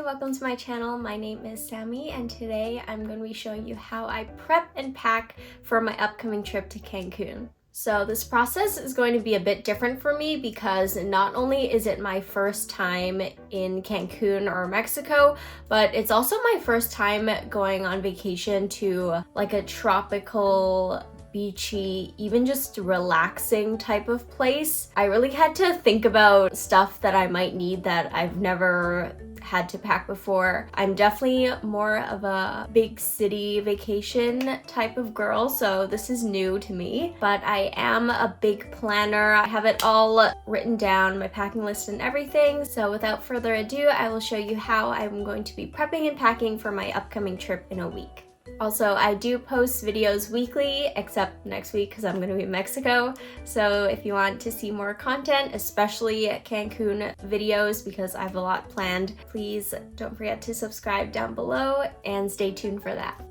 welcome to my channel. My name is Sammy and today I'm going to be showing you how I prep and pack for my upcoming trip to Cancun. So this process is going to be a bit different for me because not only is it my first time in Cancun or Mexico, but it's also my first time going on vacation to like a tropical beachy, even just relaxing type of place. I really had to think about stuff that I might need that I've never had to pack before. I'm definitely more of a big city vacation type of girl, so this is new to me, but I am a big planner. I have it all written down, my packing list and everything. So without further ado, I will show you how I'm going to be prepping and packing for my upcoming trip in a week. Also, I do post videos weekly, except next week because I'm going to be in Mexico. So if you want to see more content, especially Cancun videos, because I have a lot planned, please don't forget to subscribe down below and stay tuned for that.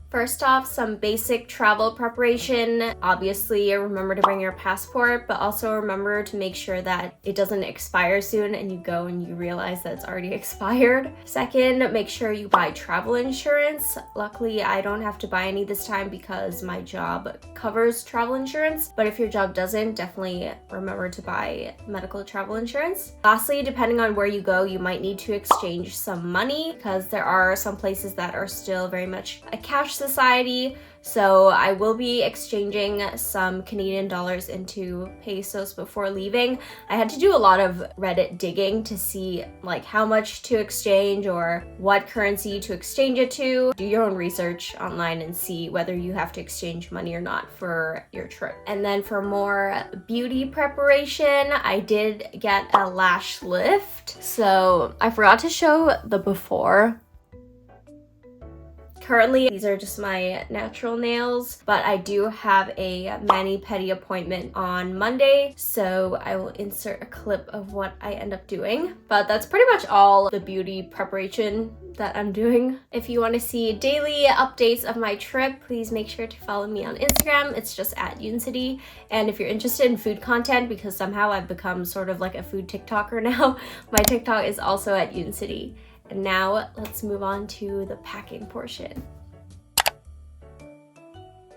First off, some basic travel preparation. Obviously, remember to bring your passport, but also remember to make sure that it doesn't expire soon and you go and you realize that it's already expired. Second, make sure you buy travel insurance. Luckily, I don't have to buy any this time because my job covers travel insurance, but if your job doesn't, definitely remember to buy medical travel insurance. Lastly, depending on where you go, you might need to exchange some money because there are some places that are still very much a cash society. So I will be exchanging some Canadian dollars into pesos before leaving. I had to do a lot of Reddit digging to see like how much to exchange or what currency to exchange it to. Do your own research online and see whether you have to exchange money or not for your trip. And then for more beauty preparation, I did get a lash lift. So I forgot to show the before. Currently, these are just my natural nails, but I do have a mani-pedi appointment on Monday, so I will insert a clip of what I end up doing. But that's pretty much all the beauty preparation that I'm doing. If you want to see daily updates of my trip, please make sure to follow me on Instagram. It's just @Uncity. And if you're interested in food content, because somehow I've become sort of like a food TikToker now, my TikTok is also @Uncity. And now let's move on to the packing portion.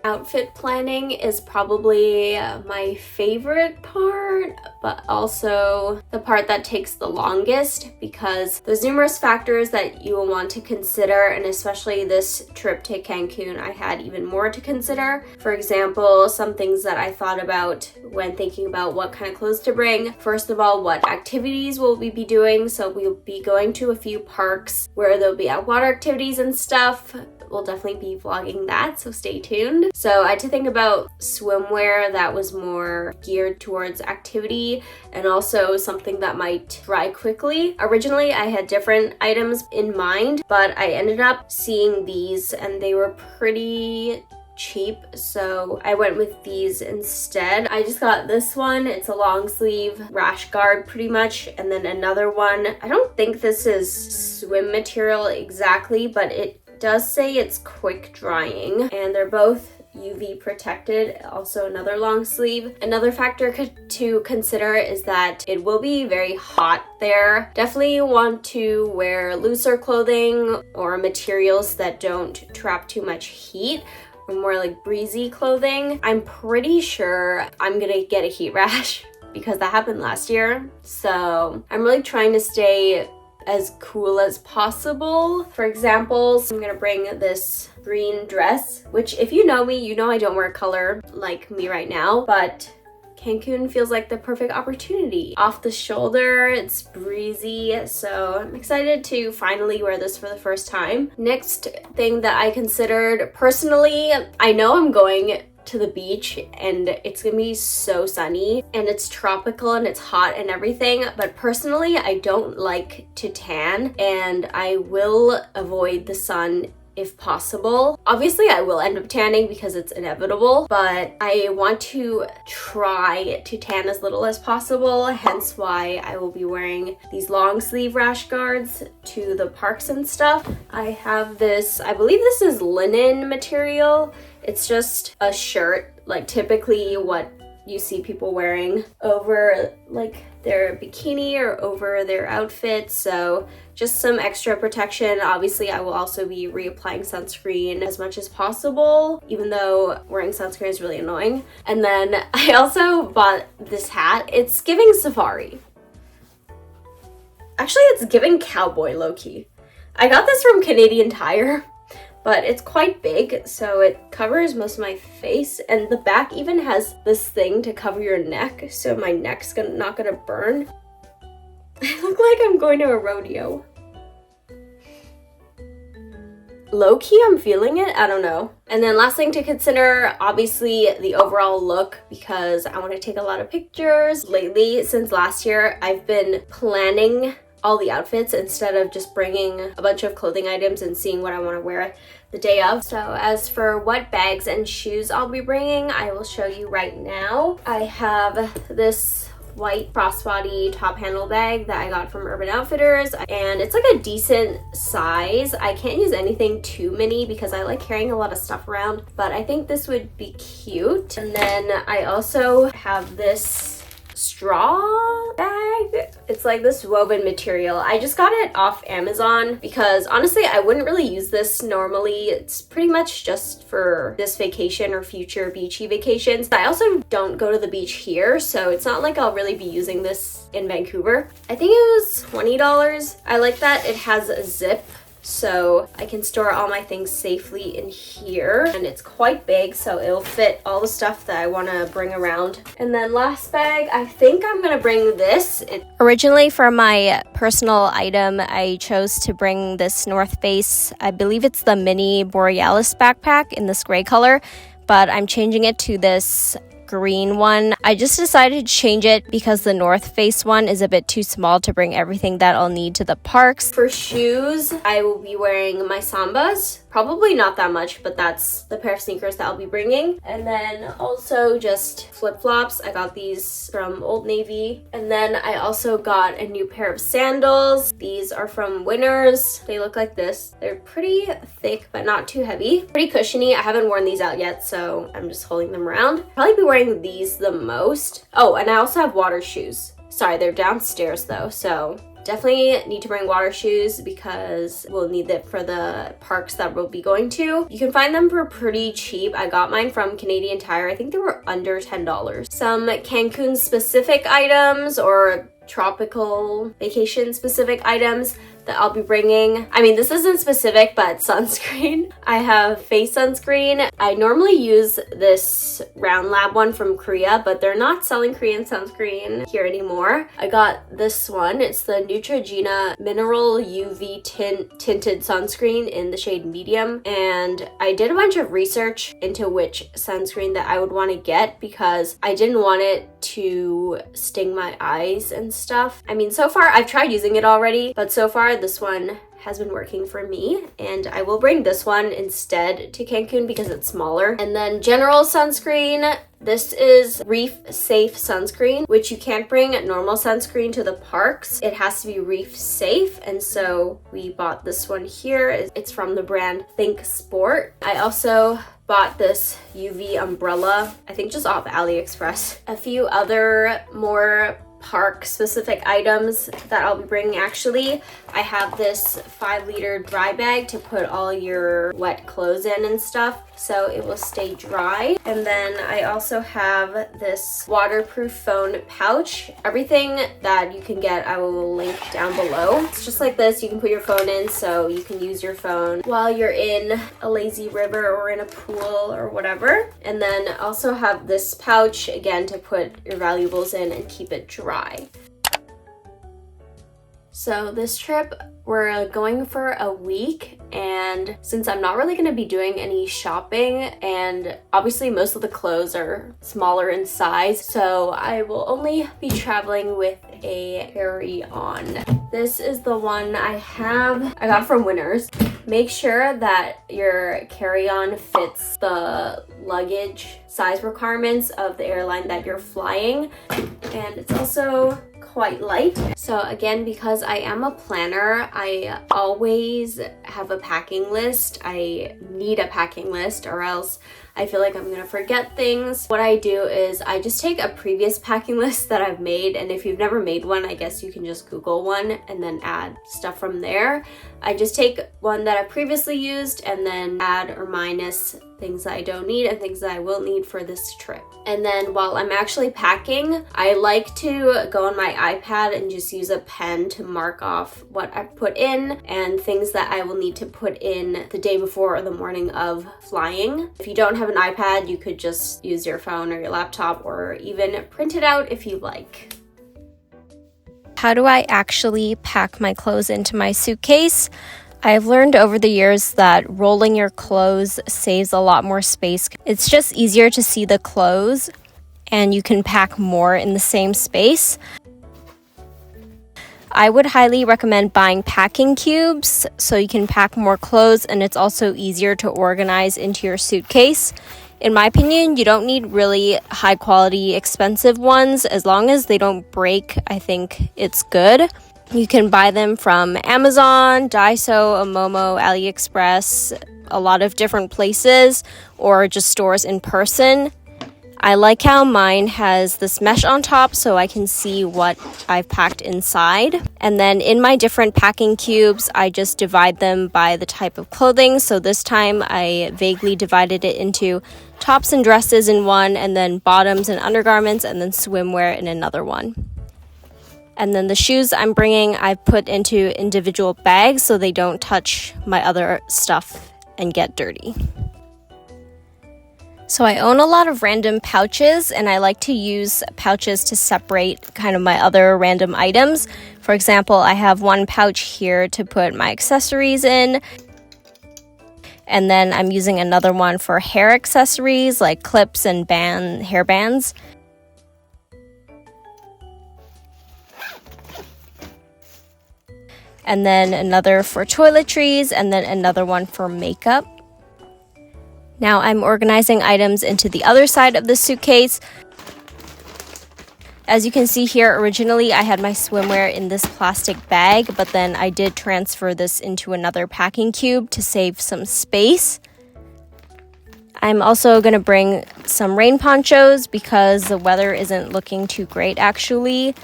Outfit planning is probably my favorite part, but also the part that takes the longest because there's numerous factors that you will want to consider, and especially this trip to Cancun, I had even more to consider. For example, some things that I thought about when thinking about what kind of clothes to bring. First of all, what activities will we be doing? So we'll be going to a few parks where there'll be water activities and stuff. We'll definitely be vlogging that, so stay tuned. So I had to think about swimwear that was more geared towards activity and also something that might dry quickly. Originally, I had different items in mind, but I ended up seeing these and they were pretty cheap, so I went with these instead. I just got this one. It's a long sleeve rash guard pretty much, and then another one. I don't think this is swim material exactly, but it does say it's quick drying, and they're both UV protected. Also another long sleeve. Another factor to consider is that it will be very hot there. Definitely want to wear looser clothing or materials that don't trap too much heat, or more like breezy clothing. I'm pretty sure I'm gonna get a heat rash because that happened last year. So I'm really trying to stay as cool as possible. For example, I'm gonna bring this green dress, which if you know me, you know I don't wear color like me right now, but Cancun feels like the perfect opportunity. Off the shoulder, it's breezy, so I'm excited to finally wear this for the first time. Next thing that I considered personally, I know I'm going to the beach and it's gonna be so sunny and it's tropical and it's hot and everything, but personally I don't like to tan and I will avoid the sun if possible. Obviously I will end up tanning because it's inevitable, but I want to try to tan as little as possible, hence why I will be wearing these long sleeve rash guards to the parks and stuff. I have this, I believe this is linen material. It's just a shirt, like typically what you see people wearing over like their bikini or over their outfit. So just some extra protection. Obviously, I will also be reapplying sunscreen as much as possible, even though wearing sunscreen is really annoying. And then I also bought this hat. It's giving safari. Actually, it's giving cowboy low-key. I got this from Canadian Tire, but it's quite big, so it covers most of my face, and the back even has this thing to cover your neck, so my neck's not gonna burn. I look like I'm going to a rodeo. Low-key, I'm feeling it, I don't know. And then last thing to consider, obviously the overall look, because I want to take a lot of pictures. Lately, since last year, I've been planning all the outfits instead of just bringing a bunch of clothing items and seeing what I want to wear the day of. So as for what bags and shoes I'll be bringing, I will show you right now. I have this white crossbody top handle bag that I got from Urban Outfitters, and it's like a decent size. I can't use anything too mini because I like carrying a lot of stuff around, but I think this would be cute. And then I also have this straw bag. It's like this woven material. I just got it off Amazon because honestly I wouldn't really use this normally. It's pretty much just for this vacation or future beachy vacations. I also don't go to the beach here, so it's not like I'll really be using this in Vancouver. I think it was $20. I like that it has a zip, so I can store all my things safely in here, and it's quite big, so it'll fit all the stuff that I want to bring around. And then last bag, I think I'm gonna bring this. Originally for my personal item, I chose to bring this North Face, I believe it's the mini Borealis backpack in this gray color, but I'm changing it to this green one. I just decided to change it because the North Face one is a bit too small to bring everything that I'll need to the parks. For shoes, I will be wearing my Sambas. Probably not that much, but that's the pair of sneakers that I'll be bringing. And then also just flip-flops. I got these from Old Navy. And then I also got a new pair of sandals. These are from Winners. They look like this. They're pretty thick, but not too heavy. Pretty cushiony. I haven't worn these out yet, so I'm just holding them around. Probably be wearing these the most. Oh, and I also have water shoes. Sorry, they're downstairs though, so definitely need to bring water shoes because we'll need it for the parks that we'll be going to. You can find them for pretty cheap. I got mine from Canadian Tire. I think they were under $10. Some Cancun specific items or tropical vacation specific items that I'll be bringing. I mean, this isn't specific, but sunscreen. I have face sunscreen. I normally use this Round Lab one from Korea, but they're not selling Korean sunscreen here anymore. I got this one. It's the Neutrogena Mineral UV Tinted Sunscreen in the shade medium. And I did a bunch of research into which sunscreen that I would want to get because I didn't want it to sting my eyes and stuff. I mean, so far I've tried using it already, but so far this one has been working for me, and I will bring this one instead to Cancun because it's smaller. And then general sunscreen, this is Reef Safe sunscreen, which you can't bring normal sunscreen to the parks. It has to be reef safe, and so we bought this one here. It's from the brand Think Sport. I also bought this UV umbrella, I think just off AliExpress. A few other more park specific items that I'll be bringing. Actually, I have this 5-liter dry bag to put all your wet clothes in and stuff, so it will stay dry. And then I also have this waterproof phone pouch. Everything that you can get I will link down below. It's just like this. You can put your phone in, so you can use your phone while you're in a lazy river or in a pool or whatever. And then also have this pouch again to put your valuables in and keep it dry. So this trip, we're going for a week, and since I'm not really going to be doing any shopping, and obviously most of the clothes are smaller in size, so I will only be traveling with a carry-on. This is the one I got from Winners. Make sure that your carry-on fits the luggage size requirements of the airline that you're flying, and it's also quite light. So again, because I am a planner, I always have a packing list. I need a packing list or else I feel like I'm gonna forget things. What I do is I just take a previous packing list that I've made, and if you've never made one, I guess you can just Google one and then add stuff from there. I just take one that I previously used and then add or minus things that I don't need and things that I will need for this trip. And then while I'm actually packing, I like to go on my iPad and just use a pen to mark off what I've put in and things that I will need to put in the day before or the morning of flying. If you don't have an iPad, you could just use your phone or your laptop or even print it out if you like. How do I actually pack my clothes into my suitcase? I've learned over the years that rolling your clothes saves a lot more space. It's just easier to see the clothes and you can pack more in the same space. I would highly recommend buying packing cubes so you can pack more clothes, and it's also easier to organize into your suitcase. In my opinion, you don't need really high quality, expensive ones. As long as they don't break, I think it's good. You can buy them from Amazon, Daiso, Momo, AliExpress, a lot of different places, or just stores in person. I like how mine has this mesh on top so I can see what I've packed inside. And then in my different packing cubes, I just divide them by the type of clothing. So this time I vaguely divided it into tops and dresses in one, and then bottoms and undergarments, and then swimwear in another one. And then the shoes I'm bringing, I've put into individual bags so they don't touch my other stuff and get dirty. So I own a lot of random pouches, and I like to use pouches to separate kind of my other random items. For example, I have one pouch here to put my accessories in. And then I'm using another one for hair accessories like clips and hair bands. And then another for toiletries, and then another one for makeup. Now I'm organizing items into the other side of the suitcase. As you can see here, originally I had my swimwear in this plastic bag, but then I did transfer this into another packing cube to save some space. I'm also going to bring some rain ponchos because the weather isn't looking too great actually.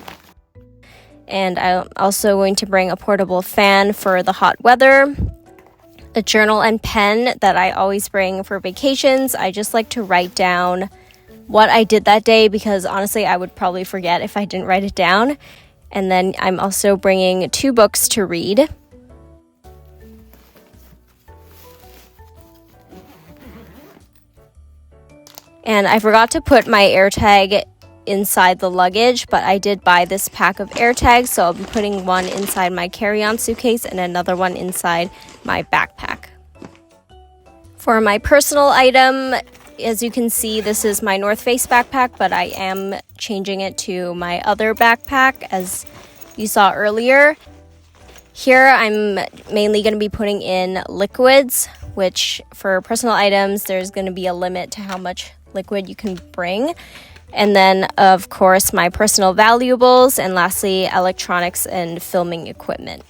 And I'm also going to bring a portable fan for the hot weather, a journal and pen that I always bring for vacations. I just like to write down what I did that day because honestly I would probably forget if I didn't write it down. And then I'm also bringing 2 books to read. And I forgot to put my AirTag inside the luggage, but I did buy this pack of AirTags, so I'll be putting one inside my carry-on suitcase and another one inside my backpack. For my personal item, as you can see, this is my North Face backpack, but I am changing it to my other backpack as you saw earlier. Here I'm mainly going to be putting in liquids, which for personal items there's going to be a limit to how much liquid you can bring. And then, of course, my personal valuables, and lastly, electronics and filming equipment.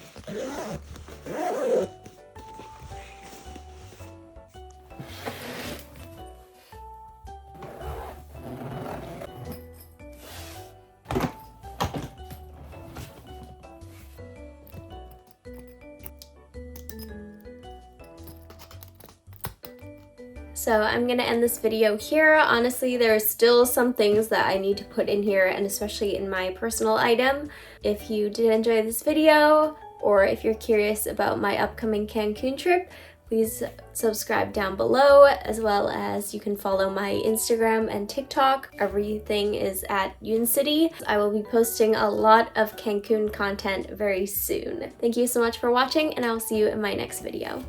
So I'm gonna end this video here. Honestly, there are still some things that I need to put in here, and especially in my personal item. If you did enjoy this video, or if you're curious about my upcoming Cancun trip, please subscribe down below, as well as you can follow my Instagram and TikTok. Everything is at Uncity. I will be posting a lot of Cancun content very soon. Thank you so much for watching, and I'll see you in my next video.